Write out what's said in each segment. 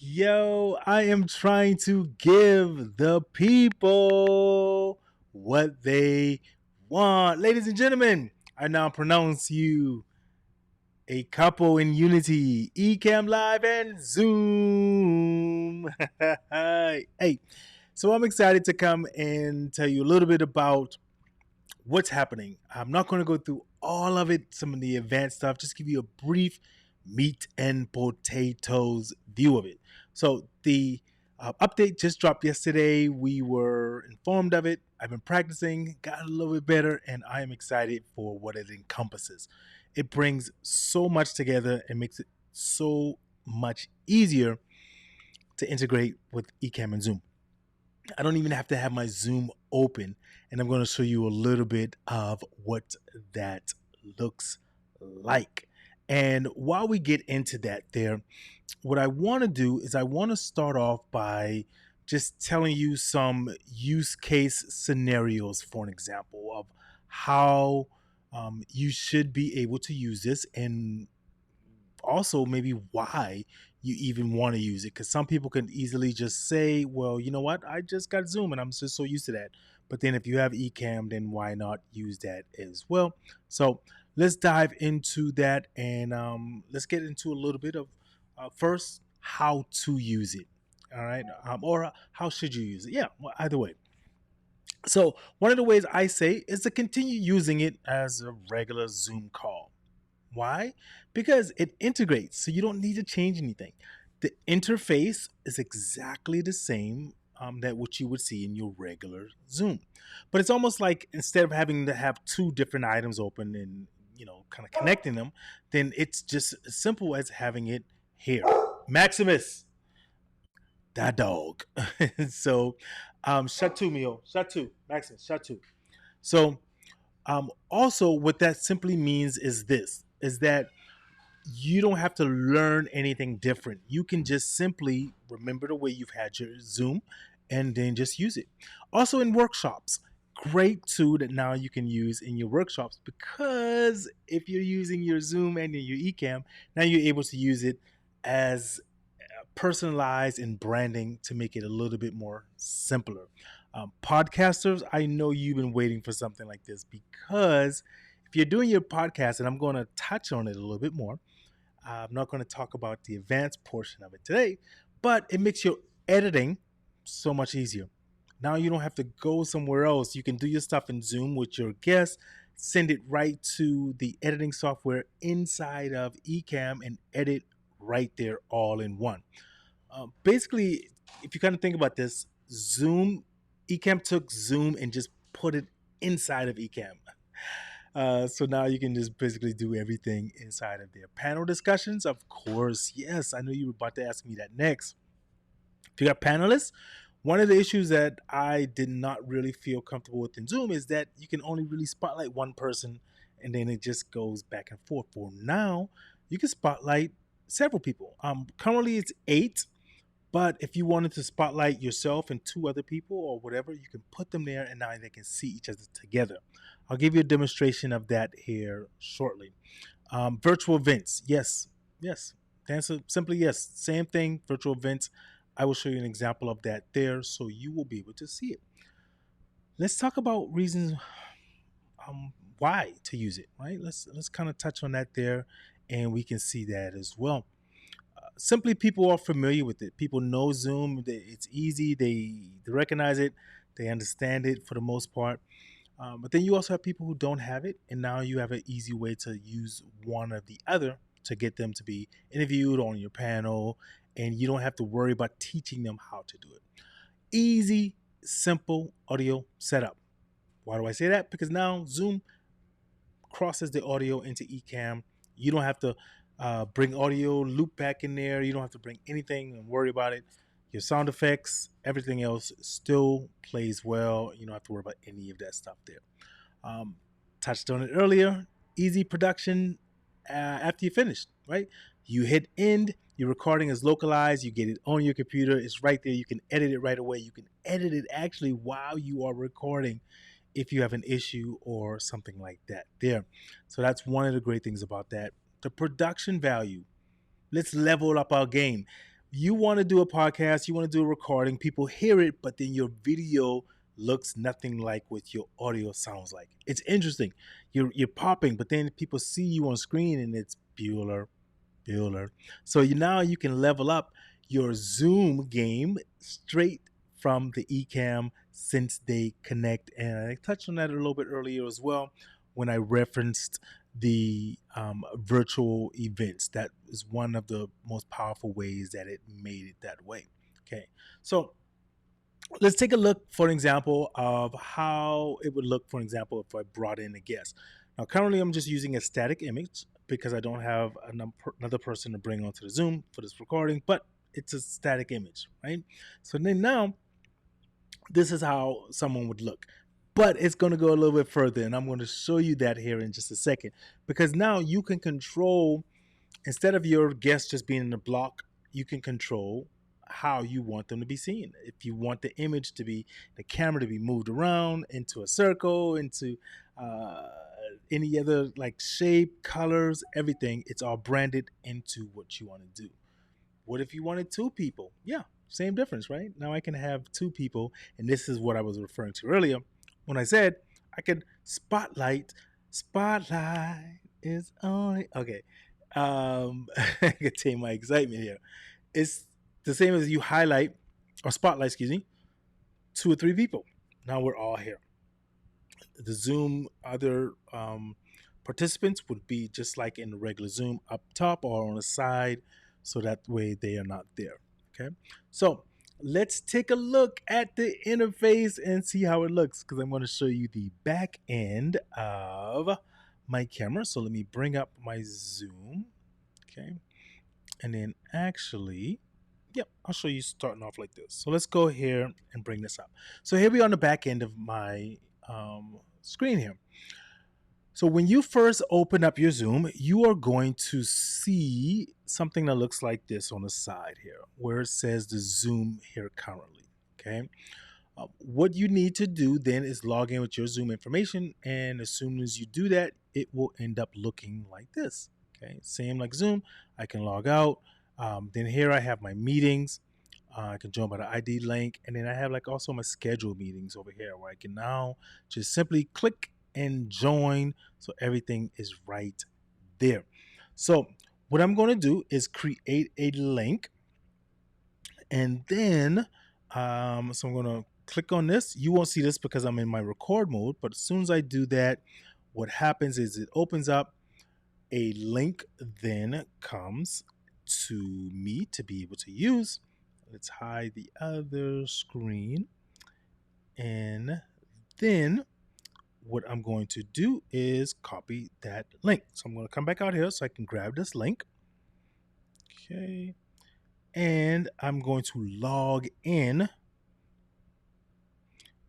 Yo, I am trying to give the people what they want. Ladies and gentlemen, I now pronounce you a couple in unity. Ecamm Live and Zoom. Hey, so I'm excited to come and tell you a little bit about what's happening. I'm not going to go through all of it, some of the advanced stuff, just give you a brief meat and potatoes view of it. So the update just dropped yesterday. We were informed of it. I've been practicing, got a little bit better, and I am excited for what it encompasses. It brings so much together and makes it so much easier to integrate with Ecamm and Zoom. I don't even have to have my Zoom open, and I'm going to show you a little bit of what that looks like. And while we get into that there, what I want to do is I want to start off by just telling you some use case scenarios for an example of how you should be able to use this, and also maybe why you even want to use it, because some people can easily just say, well, you know what, I just got Zoom and I'm just so used to that. But then if you have Ecamm, then why not use that as well? So let's dive into that, and let's get into a little bit of first how to use it. All right, or how should you use it? Yeah, well, either way. So one of the ways I say is to continue using it as a regular Zoom call. Why? Because it integrates, so you don't need to change anything. The interface is exactly the same that what you would see in your regular Zoom, but it's almost like instead of having to have two different items open and kind of connecting them, then it's just as simple as having it here. Maximus, that dog. So, shut two, Mio, shut two, Maximus, shut two. So, also, what that simply means is this: is that you don't have to learn anything different. You can just simply remember the way you've had your Zoom and then just use it. Also, in workshops, great tool that now you can use in your workshops, because if you're using your Zoom and your Ecamm, now you're able to use it as personalized and branding to make it a little bit more simpler. Podcasters, I know you've been waiting for something like this, because if you're doing your podcast, and I'm going to touch on it a little bit more, I'm not going to talk about the advanced portion of it today, but it makes your editing so much easier. Now you don't have to go somewhere else. You can do your stuff in Zoom with your guests, send it right to the editing software inside of Ecamm, and edit right there all in one. Basically, if you kind of think about this, Ecamm took Zoom and just put it inside of Ecamm. So now you can just basically do everything inside of their panel discussions. Of course, yes, I know you were about to ask me that next. If you got panelists, one of the issues that I did not really feel comfortable with in Zoom is that you can only really spotlight one person, and then it just goes back and forth. For now, you can spotlight several people. Currently, it's 8. But if you wanted to spotlight yourself and 2 other people or whatever, you can put them there, and now they can see each other together. I'll give you a demonstration of that here shortly. Virtual events, yes, yes. The answer simply yes. Same thing, virtual events. I will show you an example of that there, so you will be able to see it. Let's talk about reasons why to use it. Right? Let's kind of touch on that there, and we can see that as well. Simply, people are familiar with it. People know Zoom. It's easy. They recognize it. They understand it for the most part. But then you also have people who don't have it, and now you have an easy way to use one or the other to get them to be interviewed on your panel, and you don't have to worry about teaching them how to do it. Easy, simple audio setup. Why do I say that? Because now Zoom crosses the audio into Ecamm. You don't have to bring audio loop back in there. You don't have to bring anything and worry about it. Your sound effects, everything else still plays well. You don't have to worry about any of that stuff there. Um, Touched on it earlier. Easy production after you finished, right? You hit end. Your recording is localized. You get it on your computer. It's right there. You can edit it right away. You can edit it actually while you are recording if you have an issue or something like that there. So that's one of the great things about that. The production value. Let's level up our game. You want to do a podcast, you want to do a recording, people hear it, but then your video looks nothing like what your audio sounds like. It's interesting. You're popping, but then people see you on screen and it's Bueller, Bueller. So now you can level up your Zoom game straight from the Ecamm since they connect. And I touched on that a little bit earlier as well when I referenced the virtual events. That is one of the most powerful ways that it made it that way. Okay, so let's take a look, for an example, of how it would look, for example, if I brought in a guest. Now, currently, I'm just using a static image because I don't have another person to bring onto the Zoom for this recording, but it's a static image, right? So then now, this is how someone would look. But it's going to go a little bit further, and I'm going to show you that here in just a second, because now you can control, instead of your guest just being in the block, you can control how you want them to be seen. If you want the image to be, the camera to be moved around into a circle, into uh, any other like shape, colors, everything, it's all branded into what you want to do. What if you wanted two people? Yeah, same difference, right? Now I can have two people, and this is what I was referring to earlier when I said I could spotlight is on it. Okay. I can tame my excitement here. It's the same as you highlight or spotlight, excuse me, two or three people. Now we're all here. The Zoom other participants would be just like in the regular Zoom, up top or on the side, so that way they are not there. Okay, so let's take a look at the interface and see how it looks, because I'm going to show you the back end of my camera. So let me bring up my Zoom. Okay, and then actually, yep, I'll show you starting off like this. So let's go here and bring this up. So here we are on the back end of my screen here. So when you first open up your Zoom, you are going to see something that looks like this on the side here, where it says the Zoom here currently. Okay. What you need to do then is log in with your Zoom information, and as soon as you do that, it will end up looking like this. Okay, same like Zoom. I can log out. Then here I have my meetings. I can join by the ID link, and then I have like also my scheduled meetings over here, where I can now just simply click and join, so everything is right there. So what I'm going to do is create a link, and then so I'm going to click on this. You won't see this because I'm in my record mode, but as soon as I do that, what happens is it opens up a link, then comes to me to be able to use. Let's hide the other screen, and then what I'm going to do is copy that link. So I'm going to come back out here so I can grab this link. Okay, and I'm going to log in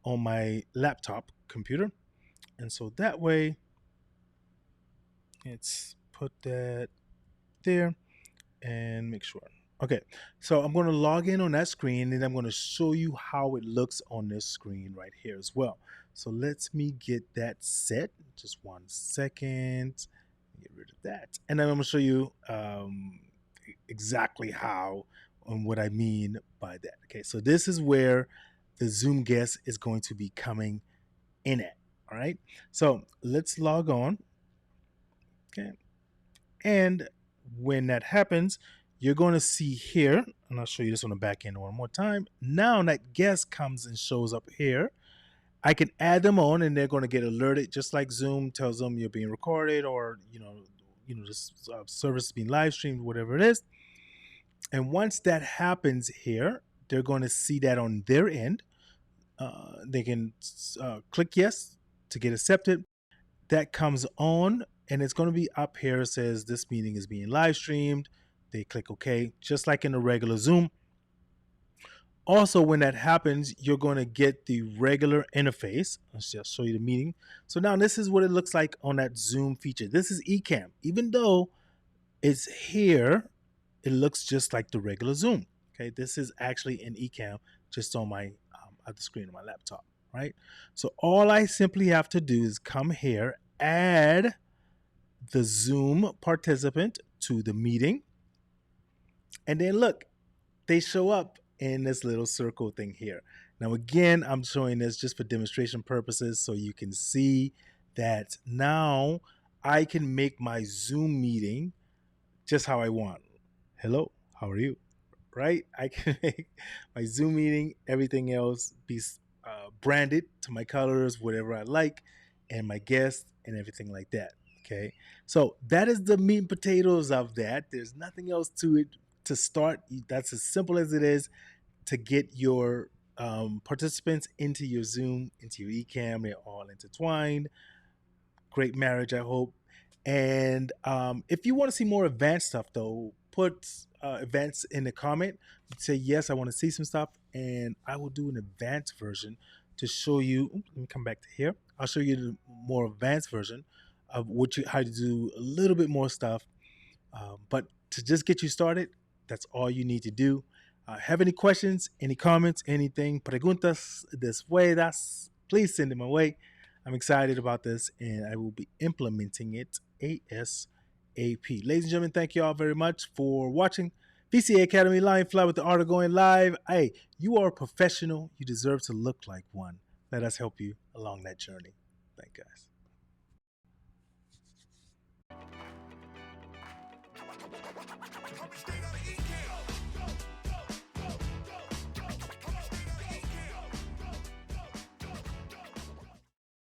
on my laptop computer. And so that way, let's put that there and make sure. Okay, so I'm going to log in on that screen, and I'm going to show you how it looks on this screen right here as well. So let me get that set. Just 1 second. Get rid of that. And then I'm going to show you exactly how and what I mean by that. Okay, so this is where the Zoom guest is going to be coming in at. All right, so let's log on. Okay, and when that happens, you're going to see here, and I'll show you this on the back end one more time. Now that guest comes and shows up here, I can add them on, and they're going to get alerted, just like Zoom tells them you're being recorded, or this service is being live streamed, whatever it is. And once that happens here, they're going to see that on their end. They can click yes to get accepted. That comes on, and it's going to be up here. It says this meeting is being live streamed. They click OK, just like in a regular Zoom. Also, when that happens, you're going to get the regular interface. Let's just show you the meeting. So now this is what it looks like on that Zoom feature. This is Ecamm. Even though it's here, it looks just like the regular Zoom. Okay, this is actually an Ecamm just on my other screen of my laptop, right? So all I simply have to do is come here, add the Zoom participant to the meeting, and then look, they show up in this little circle thing here. Now, again, I'm showing this just for demonstration purposes so you can see that now I can make my Zoom meeting just how I want. Hello, how are you? Right? I can make my Zoom meeting, everything else be branded to my colors, whatever I like, and my guests and everything like that. Okay. So that is the meat and potatoes of that. There's nothing else to it to start. That's as simple as it is to get your participants into your Zoom, into your Ecamm. They're all intertwined. Great marriage, I hope. And if you want to see more advanced stuff, though, put events in the comment. Say yes, I want to see some stuff, and I will do an advanced version to show you. Let me come back to here. I'll show you the more advanced version of how to do a little bit more stuff. But to just get you started, that's all you need to do. Have any questions, any comments, anything, preguntas, después, please send them my way. I'm excited about this and I will be implementing it ASAP. Ladies and gentlemen, thank you all very much for watching. VCA Academy Lion Fly with the Art of Going Live. Hey, you are a professional. You deserve to look like one. Let us help you along that journey. Thank you guys.